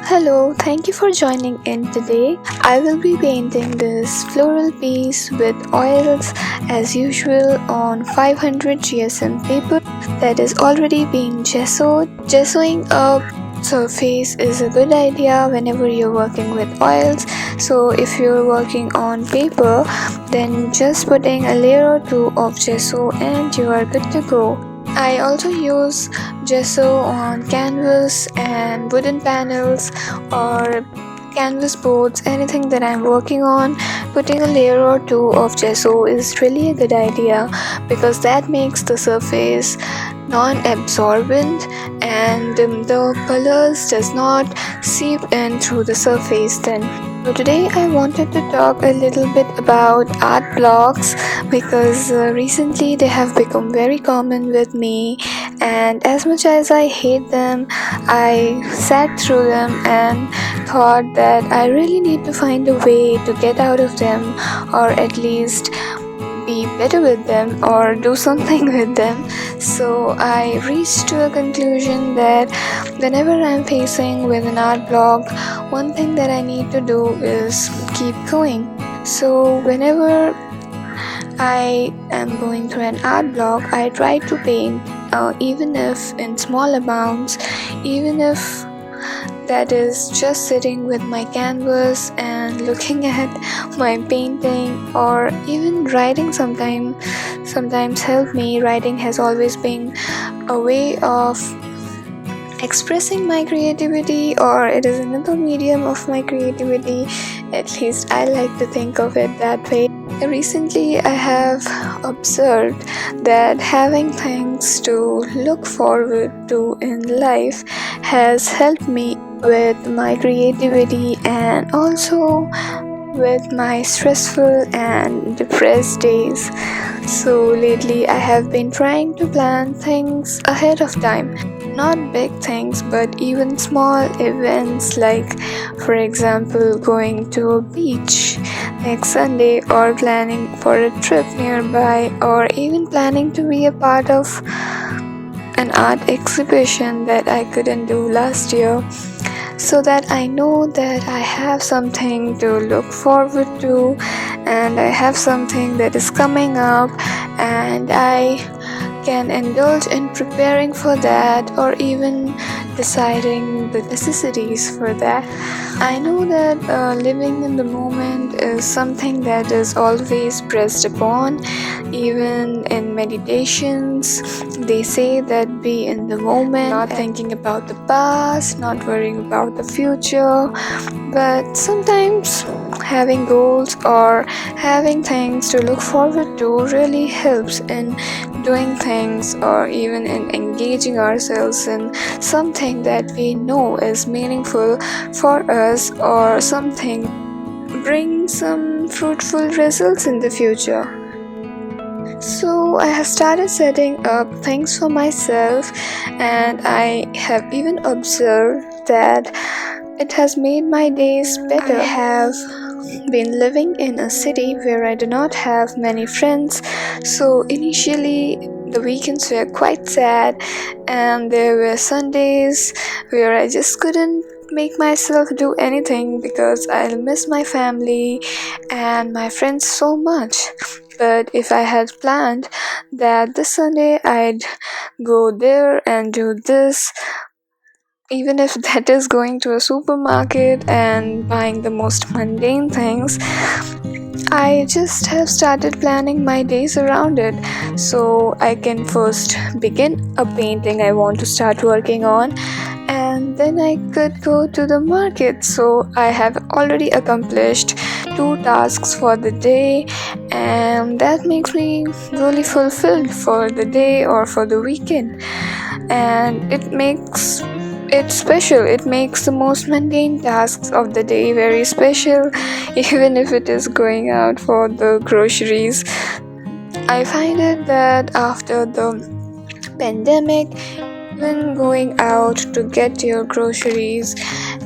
Hello, thank you for joining in today. I will be painting this floral piece with oils as usual on 500 GSM paper that is already been gessoed. Gessoing a surface is a good idea whenever you're working with oils. So if you're working on paper, then just putting a layer or two of gesso and you are good to go. I also use gesso on canvas and wooden panels or canvas boards, anything that I'm working on. Putting a layer or two of gesso is really a good idea because that makes the surface non-absorbent and the colors does not seep in through the surface then. So today I wanted to talk a little bit about art blocks because recently they have become very common with me, and as much as I hate them, I sat through them and thought that I really need to find a way to get out of them, or at least be better with them or do something with them. So I reached to a conclusion that whenever I'm facing with an art block, one thing that I need to do is keep going. So whenever I am going through an art block, I try to paint, even if in small amounts, even if that is just sitting with my canvas and looking at my painting, or even writing sometimes help me. Writing has always been a way of expressing my creativity, or it is another medium of my creativity. At least I like to think of it that way. Recently I have observed that having things to look forward to in life has helped me with my creativity and also with my stressful and depressed days. So lately I have been trying to plan things ahead of time. Not big things, but even small events, like for example going to a beach next Sunday, or planning for a trip nearby, or even planning to be a part of an art exhibition that I couldn't do last year, so that I know that I have something to look forward to and I have something that is coming up, and I can indulge in preparing for that, or even deciding the necessities for that. I know that living in the moment is something that is always pressed upon. Even in meditations, they say that be in the moment, not thinking about the past, not worrying about the future. But sometimes having goals or having things to look forward to really helps in doing things, or even in engaging ourselves in something that we know is meaningful for us, or something bring some fruitful results in the future. So I have started setting up things for myself, and I have even observed that it has made my days better. I have been living in a city where I do not have many friends, so initially the weekends were quite sad, and there were Sundays where I just couldn't make myself do anything because I'll miss my family and my friends so much. But if I had planned that this Sunday I'd go there and do this, even if that is going to a supermarket and buying the most mundane things, I just have started planning my days around it. So I can first begin a painting I want to start working on, and then I could go to the market. So I have already accomplished 2 tasks for the day, and that makes me really fulfilled for the day or for the weekend. And it makes it special. It makes the most mundane tasks of the day very special, even if it is going out for the groceries. I find it that after the pandemic, even going out to get your groceries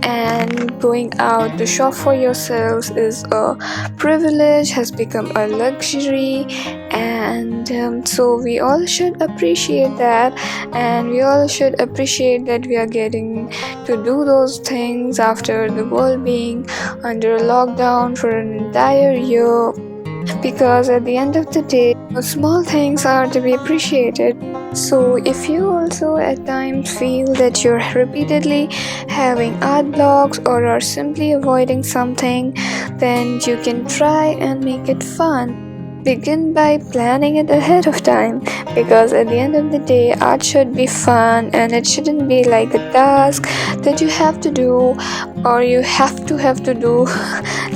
and going out to shop for yourselves is a privilege, has become a luxury, and so we all should appreciate that, and we all should appreciate that we are getting to do those things after the world being under lockdown for an entire year, because at the end of the day, small things are to be appreciated. So, if you also at times feel that you're repeatedly having art blocks or are simply avoiding something, then you can try and make it fun. Begin by planning it ahead of time, because at the end of the day, art should be fun and it shouldn't be like a task that you have to do, or you have to do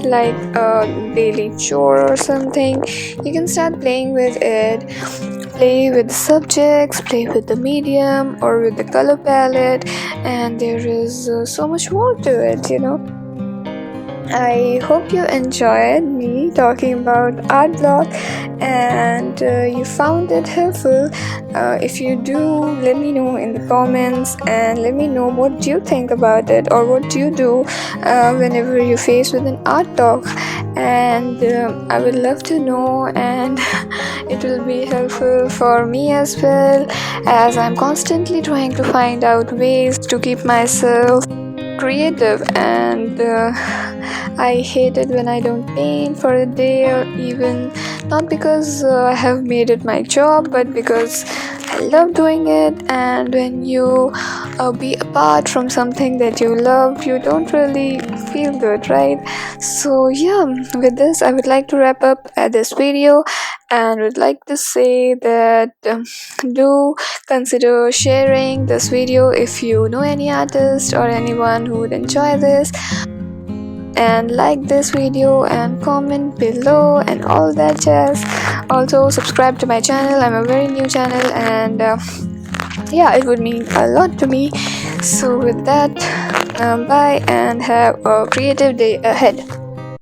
like a daily chore or something. You can start playing with it. Play with the subjects, play with the medium or with the color palette, and there is so much more to it. I hope you enjoyed me talking about art block and you found it helpful. If you do, let me know in the comments and let me know what do you think about it, or what do you do whenever you face with an art block. And I would love to know, and it will be helpful for me as well, as I'm constantly trying to find out ways to keep myself creative. And I hate it when I don't paint for a day, or even not because I have made it my job, but because I love doing it. And when you be apart from something that you love, you don't really feel good, right? So yeah, with this I would like to wrap up this video, and would like to say that do consider sharing this video if you know any artist or anyone who would enjoy this, and like this video and comment below and all that jazz. Also subscribe to my channel. I'm a very new channel, and yeah, it would mean a lot to me. So with that, bye and have a creative day ahead.